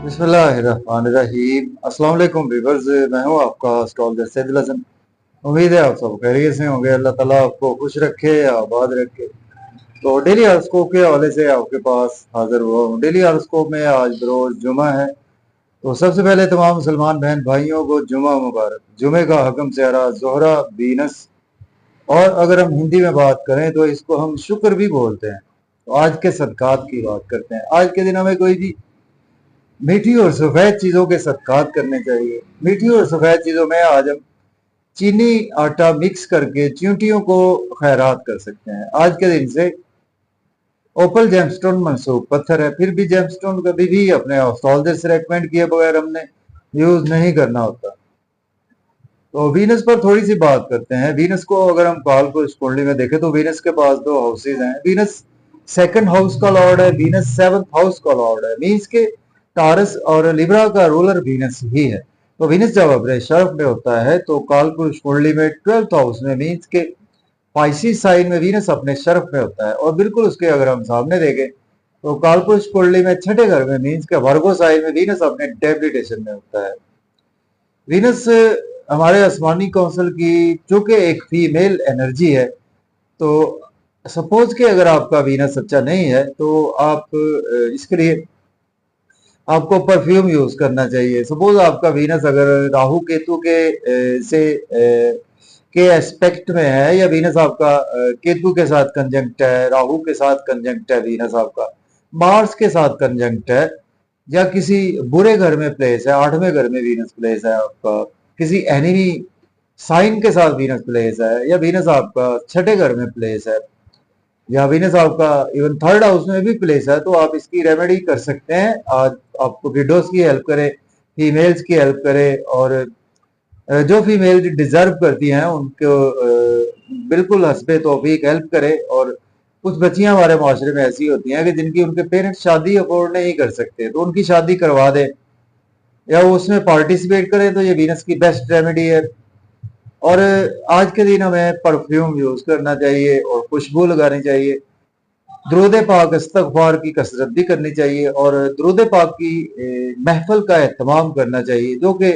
बिस्मिल्लाहिर्रहमानिर्रहीम। अस्सलाम वालेकुम व्यूअर्स, मैं हूं आपका होस्ट सैदुल हसन। उम्मीद है आप सब खैरियत से होंगे। अल्लाह ताला आपको खुश रखे, आबाद रखे। तो डेली हॉरोस्कोप के हवाले से आपके पास हाजिर हुआ हूँ। डेली हॉरोस्कोप में आज रोज जुमा है, तो सबसे पहले तमाम मुसलमान बहन भाइयों को जुमा मुबारक। जुमे का हकम सियारा जोहरा बीनस, और अगर हम हिंदी में बात करें तो इसको हम शुक्र भी बोलते हैं। तो आज के सदकात की बात करते हैं। आज के दिन हमें कोई भी मीठी और सफेद चीजों के सदकात करने चाहिए। मीठी और सफेद चीजों में आज हम चीनी आटा मिक्स करके चींटियों को खैरात कर सकते हैं। आज के दिन से ओपल जेमस्टोन मनसूब पत्थर है, फिर भी जेमस्टोन कभी भी अपने हॉस्टोल्डर से रेकमेंड किए बगैर हमने यूज नहीं करना होता। तो वीनस पर थोड़ी सी बात करते हैं। वीनस को अगर हम कालपुरुष कुंडली में देखें तो वीनस के पास दो हाउसेज हैं। वीनस सेकंड हाउस का लॉर्ड है, वीनस सेवंथ हाउस का लॉर्ड है। मीन्स के टारस और लिब्रा का रूलर वीनस ही है। तो वीनस जब अपने शर्फ में होता है तो कालपुरुष कुंडली में 12th हाउस में, मीन्स के पाइसिस साइन में वीनस अपने शर्फ में होता है। और बिल्कुल उसके अगर हम सामने देखें तो कालपुरुष कुंडली में छठे घर में, मीन्स के वर्गो साइन में वीनस अपने डेबिलिटेशन में होता है। वीनस हमारे आसमानी कौंसिल की चूंकि एक फीमेल एनर्जी है, तो सपोज के अगर आपका वीनस अच्छा नहीं है तो आप इसके लिए आपको परफ्यूम यूज करना चाहिए। सपोज आपका वीनस अगर राहु केतु के एस्पेक्ट में है, या वीनस आपका केतु के साथ कंजंक्ट है, राहु के साथ कंजंक्ट है, वीनस आपका मार्स के साथ कंजंक्ट है, या किसी बुरे घर में प्लेस है, 8वें घर में वीनस प्लेस है आपका, किसी एनिमी साइन के साथ वीनस प्लेस है, या वीनस आपका छठे घर में प्लेस है, या वीनस आपका इवन थर्ड हाउस में भी प्लेस है, तो आप इसकी रेमेडी कर सकते हैं। आज आपको विडोज की हेल्प करे, फीमेल्स की हेल्प करे, और जो फीमेल डिजर्व करती हैं उनको बिल्कुल हस्बे तौफीक हेल्प करे। और कुछ बच्चियां हमारे माशरे में ऐसी होती हैं कि जिनकी उनके पेरेंट्स शादी अफोर्ड नहीं कर सकते, तो उनकी शादी करवा दे या वो उसमें पार्टिसिपेट करें, तो ये वीनस की बेस्ट रेमेडी है। और आज के दिन हमें परफ्यूम यूज करना चाहिए और खुशबू लगानी चाहिए। दुरूद पाक इस्तगफार की कसरत भी करनी चाहिए, और दुरूद पाक की महफिल का एहतमाम करना चाहिए, जो कि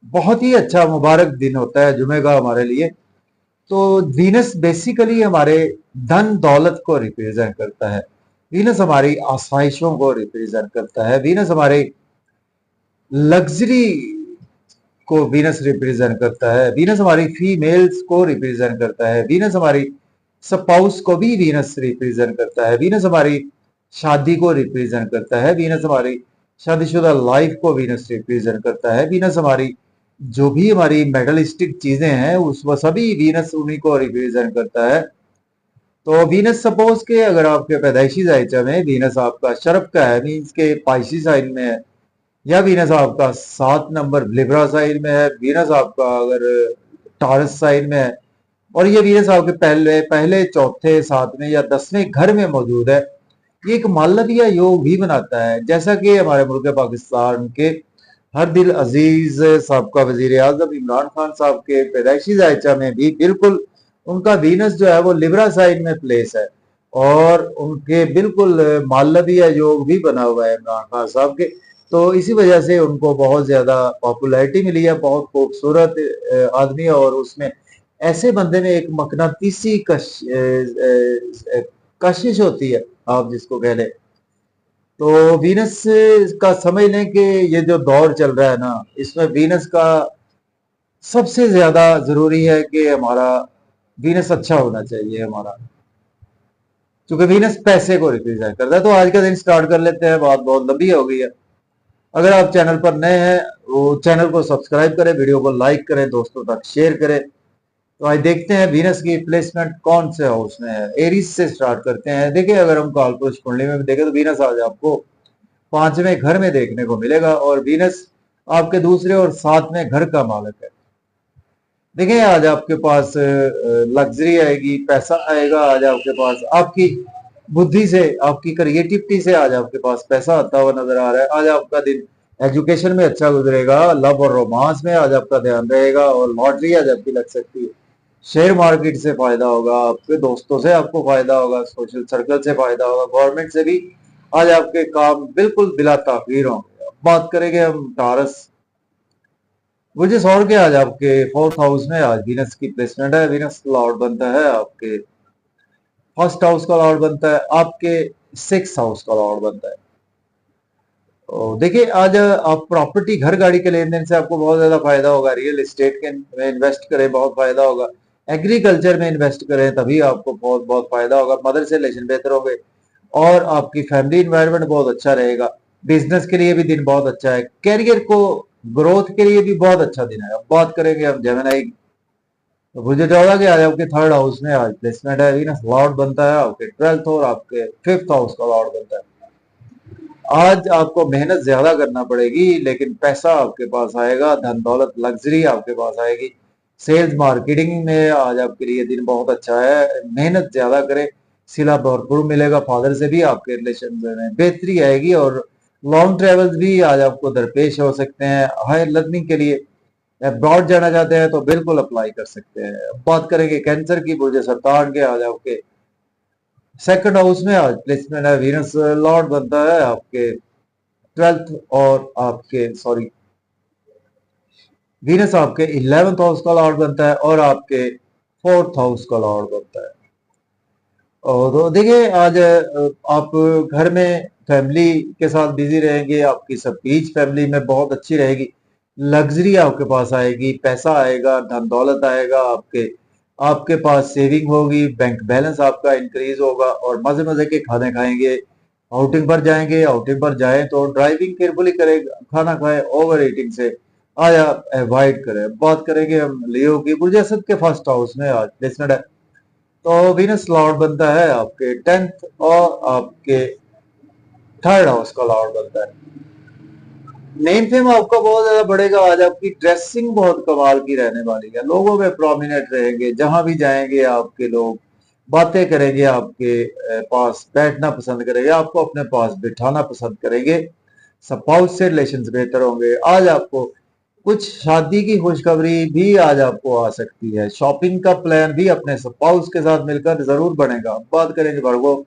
बहुत ही अच्छा मुबारक दिन होता है जुमे का हमारे लिए। तो वीनस बेसिकली हमारे धन दौलत को रिप्रेजेंट करता है। वीनस हमारी आसाइशों को रिप्रेजेंट करता है। वीनस हमारे लग्जरी को वीनस रिप्रेजेंट करता है। वीनस हमारी फीमेल्स को रिप्रेजेंट करता है। वीनस हमारी स्पाउस को भी वीनस रिप्रेजेंट करता है। वीनस हमारी शादी को रिप्रेजेंट करता है। वीनस हमारी शादीशुदा लाइफ को वीनस रिप्रेजेंट करता है। वीनस हमारी जो भी हमारी मेटलिस्टिक चीजें हैं उस वो सभी वीनस उन्हीं को रिप्रेजेंट करता है। तो वीनस सपोज के अगर आपके पैदाइशी जायचा में वीनस आपका शर्फ का है, मीन्स के पाइसी साइन में है, या वीनस आपका 7 नंबर लिब्रा साइन में है, वीनस आपका अगर टॉरस साइन में है, और ये वीनस आपके पहले पहले चौथे 7वें या 10वें घर में मौजूद है, ये एक मालविया योग भी बनाता है। जैसा कि हमारे मुल्क पाकिस्तान के हर दिल अजीज साहब वजीर आजम इमरान खान साहब के पैदाइशी जायचा में भी बिल्कुल उनका वीनस जो है वो लिब्रा साइन में प्लेस है, और उनके बिल्कुल मालविया योग भी बना हुआ है इमरान खान साहब के। तो इसी वजह से उनको बहुत ज्यादा पॉपुलैरिटी मिली है। बहुत खूबसूरत आदमी है, और उसमें ऐसे बंदे में एक मकनातीसी कशिश होती है, आप जिसको कह लें। तो वीनस का समझ लें कि ये जो दौर चल रहा है ना, इसमें वीनस का सबसे ज्यादा जरूरी है कि हमारा वीनस अच्छा होना चाहिए हमारा, क्योंकि वीनस पैसे को रिप्रेजेंट करता है। तो आज का दिन स्टार्ट कर लेते हैं, बात बहुत लंबी हो गई है। अगर आप चैनल पर नए हैं वो चैनल को सब्सक्राइब करें, वीडियो को लाइक करें, दोस्तों तक शेयर करें। तो आज देखते हैं वीनस की प्लेसमेंट कौन से हाउस में है। एरीज से स्टार्ट करते हैं। देखिए अगर हम कालपुरुष कुंडली में भी देखें तो वीनस आज आपको 5वें घर में देखने को मिलेगा, और वीनस आपके दूसरे और 7वें घर का मालिक है। देखिए आज आपके पास लग्जरी आएगी, पैसा आएगा। आज आपके पास आपकी बुद्धि से, आपकी क्रिएटिविटी से आज आपके पास पैसा आता हुआ नजर आ रहा है। आज आपका दिन एजुकेशन में अच्छा गुजरेगा, लव और रोमांस में आज आपका ध्यान रहेगा, और लॉटरी आज आपकी लग सकती है। शेयर मार्केट से फायदा होगा, आपके दोस्तों से आपको फायदा होगा, सोशल सर्कल से फायदा होगा, गवर्नमेंट से भी आज आपके काम बिल्कुल बिला ताखीर होंगे। बात करेंगे हम टारस। बुर्ज सौर के आज आपके फोर्थ हाउस में आज वीनस की प्लेसमेंट है। वीनस लॉर्ड बनता है आपके फर्स्ट हाउस का लॉर्ड बनता है, आपके सिक्स हाउस का लॉर्ड बनता है। तो देखिए आज आप प्रॉपर्टी घर गाड़ी के लेन देन से आपको बहुत ज्यादा फायदा होगा। रियल एस्टेट के में इन्वेस्ट करें बहुत फायदा होगा। एग्रीकल्चर में इन्वेस्ट करें तभी आपको बहुत बहुत फायदा होगा। मदर से रिलेशन बेहतर होंगे और आपकी फैमिली इन्वायरमेंट बहुत अच्छा रहेगा। बिजनेस के लिए भी दिन बहुत अच्छा है। कैरियर को ग्रोथ के लिए भी बहुत अच्छा दिन है। अब बात करेंगे हम जेमिनी। तो मुझे 14 के आज आपके थर्ड हाउस में आज प्लेसमेंट है। वीनस लॉर्ड बनता है आपके ट्वेल्थ और आपके फिफ्थ हाउस का लॉर्ड बनता है। आज आपको मेहनत ज्यादा करना पड़ेगी लेकिन पैसा आपके पास आएगा, धन दौलत लग्जरी आपके पास आएगी। सेल्स मार्केटिंग में आज आपके लिए दिन बहुत अच्छा है। मेहनत ज्यादा करें, सिला भरपूर मिलेगा। फादर से भी आपके रिलेशन में बेहतरी आएगी और लॉन्ग ट्रेवल्स भी आज आपको दरपेश हो सकते हैं। हायर लर्निंग के लिए अब्रॉड जाना चाहते हैं तो बिल्कुल अप्लाई कर सकते हैं। अब बात करेंगे कैंसर की। बुर्ज सरतान के आज आपके सेकंड हाउस में आज प्लेसमेंट है। वीनस लॉर्ड बनता है आपके ट्वेल्थ और आपके सॉरी वीनस आपके 11th हाउस का लॉर्ड बनता है और आपके फोर्थ हाउस का लॉर्ड बनता है। और तो देखिए आज आप घर में फैमिली के साथ बिजी रहेंगे। आपकी स्पीच फैमिली में बहुत अच्छी रहेगी। लग्जरी आपके पास आएगी, पैसा आएगा, धन दौलत आएगा। आपके आपके पास सेविंग होगी, बैंक बैलेंस आपका इंक्रीज होगा और मजे मजे के खाने खाएंगे। आउटिंग पर जाएंगे, आउटिंग पर जाए तो ड्राइविंग केयरफुली करें, खाना खाएं, ओवर ईटिंग से आज आप अवॉइड करें। बात करेंगे हम लियो की। बुर्ज असद के फर्स्ट हाउस में आज प्लेसमेंट है। तो वीनस लॉर्ड बनता है आपके 10th और आपके थर्ड हाउस का लॉर्ड बनता है। नेम फेम आपका बहुत ज्यादा बढ़ेगा। आज आपकी ड्रेसिंग बहुत कमाल की रहने वाली है। लोगों में प्रोमिनेंट रहेंगे, जहां भी जाएंगे आपके लोग बातें करेंगे, आपके पास बैठना पसंद करेंगे, आपको अपने पास बिठाना पसंद करेंगे। स्पाउस से रिलेशन बेहतर होंगे। आज आपको कुछ शादी की खुशखबरी भी आज आपको आ सकती है। शॉपिंग का प्लान भी अपने स्पाउस के साथ मिलकर जरूर बनेगा। बात करेंगे वर्गो।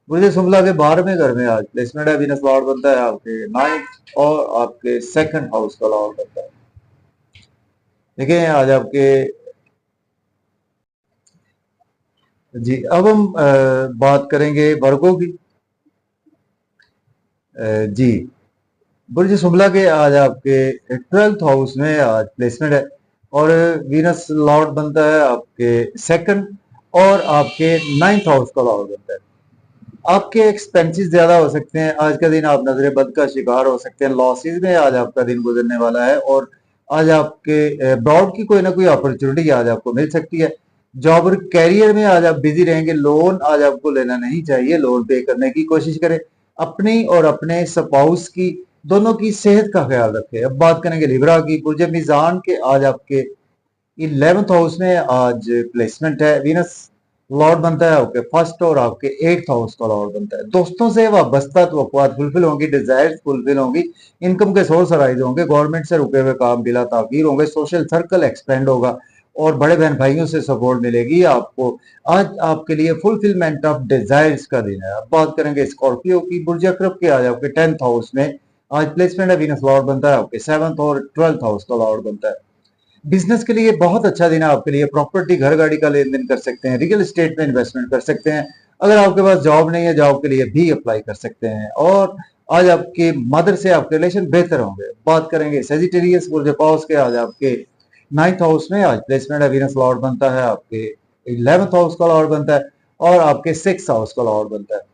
मुझे शुक्ला के 12वें घर में आज प्लेसमेंट है। वीनस लॉर्ड बनता है आपके 9th और आपके सेकंड हाउस का लॉर्ड बनता है। देखिए आज आपके जी अब हम बात करेंगे वर्गो की। जी बुर्ज शुक्ला के आज आपके 12th हाउस में आज प्लेसमेंट है और वीनस लॉर्ड बनता है आपके सेकंड और आपके 9th हाउस का लॉर्ड बनता है। आपके एक्सपेंसेस ज्यादा हो सकते हैं। आज का दिन आप नजरे बद का शिकार हो सकते हैं। लॉसेस में आज आपका दिन गुजरने वाला है और आज आपके अब्रॉड की कोई ना कोई अपॉर्चुनिटी आज आपको मिल सकती है। जॉब और कैरियर में आज आप बिजी रहेंगे। लोन आज आपको लेना नहीं चाहिए। लोन पे करने की कोशिश करें। अपनी और अपने स्पाउस की दोनों की सेहत का ख्याल रखें। अब बात करेंगे लिब्रा की। बुर्ज मीजान के आज आपके 11th हाउस में आज प्लेसमेंट है। वीनस लॉर्ड बनता है आपके फर्स्ट और आपके 8th हाउस का लॉर्ड बनता है। दोस्तों से वाबस्ता तवक्कुआत फुलफिल होंगी, डिजायर्स फुलफिल होंगी, इनकम के सोर्स अराइज होंगे, गवर्नमेंट से रुके हुए काम बिला ताखीर होंगे, सोशल सर्कल एक्सपेंड होगा और बड़े बहन भाइयों से सपोर्ट मिलेगी आपको। आज आपके लिए फुलफिलमेंट ऑफ डिजायर्स का दिन है। अब बात करेंगे स्कॉर्पियो की। बुर्ज अकरब के आज आपके 10th हाउस में आज प्लेसमेंट है। वीनस लॉर्ड बनता है आपके 7th और 12th हाउस का लॉर्ड बनता है। बिजनेस के लिए बहुत अच्छा दिन है आपके लिए। प्रॉपर्टी घर गाड़ी का लेन देन कर सकते हैं। रियल एस्टेट में इन्वेस्टमेंट कर सकते हैं। अगर आपके पास जॉब नहीं है, जॉब के लिए भी अप्लाई कर सकते हैं और आज आपके मदर से आपके रिलेशन बेहतर होंगे। बात करेंगे सेजिटेरियस बुर्ज पाउस के। आज आपके 9th हाउस में आज प्लेसमेंट है। वीनस लॉर्ड बनता है आपके 11th हाउस का लॉर्ड बनता है और आपके 6th हाउस का लॉर्ड बनता है।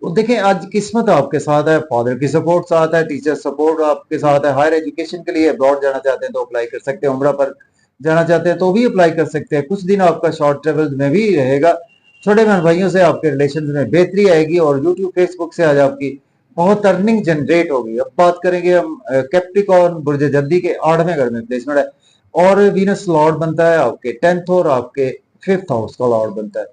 तो देखें आज किस्मत आपके साथ है। फादर की सपोर्ट साथ है, टीचर सपोर्ट आपके साथ है। हायर एजुकेशन के लिए अब्रॉड जाना चाहते हैं तो अप्लाई कर सकते हैं। उम्रा पर जाना चाहते हैं तो भी अप्लाई कर सकते हैं। कुछ दिन आपका शॉर्ट ट्रेवल में भी रहेगा। छोटे बहन भाइयों से आपके रिलेशन में बेहतरी आएगी और यूट्यूब फेसबुक से आज आपकी बहुत अर्निंग जनरेट होगी। अब बात करेंगे हम कैप्रिकॉर्न बुर्ज जल्दी के 8वें घर में प्लेसमेंट है और वीनस लॉर्ड बनता है आपके 10th और आपके 5th हाउस का लॉर्ड बनता है।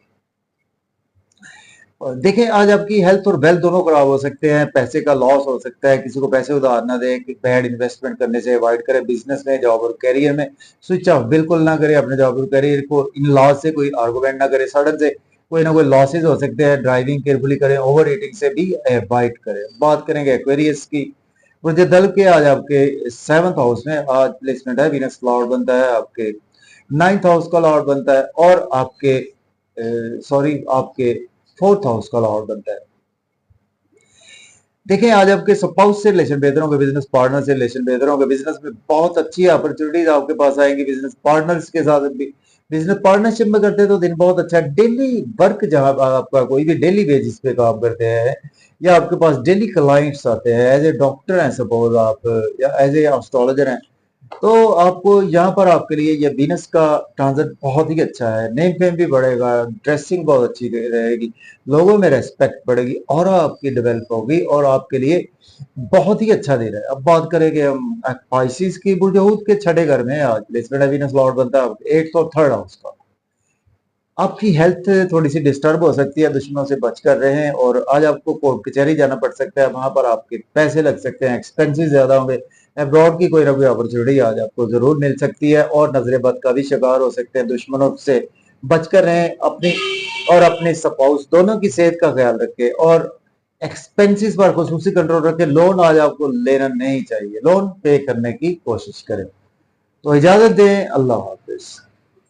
देखें आज आपकी हेल्थ और वेल्थ दोनों खराब हो सकते हैं। पैसे का लॉस हो सकता है। किसी को पैसे उधार ना दे। बैड इन्वेस्टमेंट करने से अवॉइड करें। बिजनेस में, जॉब और कैरियर में स्विच ऑफ बिल्कुल ना करें। अपने जॉब और कैरियर को इन लॉस से कोई आर्गुमेंट ना करें। सडन से कोई ना कोई लॉसेज हो सकते हैं। ड्राइविंग केयरफुली करें। ओवर ईटिंग से भी अवॉइड करें। बात करेंगे एक्वेरियस की। दल के आज आपके 7th हाउस में आज प्लेसमेंट है, वीनस लॉर्ड बनता है, आपके 9th हाउस का लॉर्ड बनता है और आपके आपके 4th हाउस का लॉर्ड बनता है। देखें आज आपके स्पाउस से रिलेशन बेहतर होंगे, बिजनेस पार्टनर से रिलेशन बेहतर होंगे, बिजनेस में बहुत अच्छी अपॉर्चुनिटीज आपके पास आएंगी, बिजनेस पार्टनर्स के साथ भी बिजनेस पार्टनरशिप में करते हैं तो दिन बहुत अच्छा है। डेली वर्क जहां आपका कोई भी डेली बेसिस पे काम करते हैं या आपके पास डेली क्लाइंट्स आते हैं, एज ए डॉक्टर हैं सपोज आप, या एज ए एस्ट्रोलॉजर हैं, तो आपको यहाँ पर आपके लिए ये वीनस का ट्रांजिट बहुत ही अच्छा है। नेम फेम भी बढ़ेगा, ड्रेसिंग बहुत अच्छी रहेगी, लोगों में रेस्पेक्ट बढ़ेगी और आपकी डेवलप होगी और आपके लिए बहुत ही अच्छा दे रहा है। अब बात करेंगे हम पाइसिस की, बुर्जहूत के छठे घर में आज प्लेसमेंट है, वीनस लॉर्ड बनता है 8th और 3rd हाउस का। आपकी हेल्थ थोड़ी सी डिस्टर्ब हो सकती है, दुश्मनों से बच कर रहे हैं, और आज आपको कोर्ट कचहरी जाना पड़ सकता है, वहां पर आपके पैसे लग सकते हैं, एक्सपेंसेस ज्यादा होंगे। अब्रॉड की कोई ना कोई अपॉर्चुनिटी आज आपको जरूर मिल सकती है और नजर बद का भी शिकार हो सकते हैं। दुश्मनों से बच कर रहें, अपनी और अपने स्पाउस दोनों की सेहत का ख्याल रखें और एक्सपेंसेस पर खुसूसी कंट्रोल रखें। लोन आज आपको लेना नहीं चाहिए, लोन पे करने की कोशिश करें। तो इजाजत दें, अल्लाह हाफिज।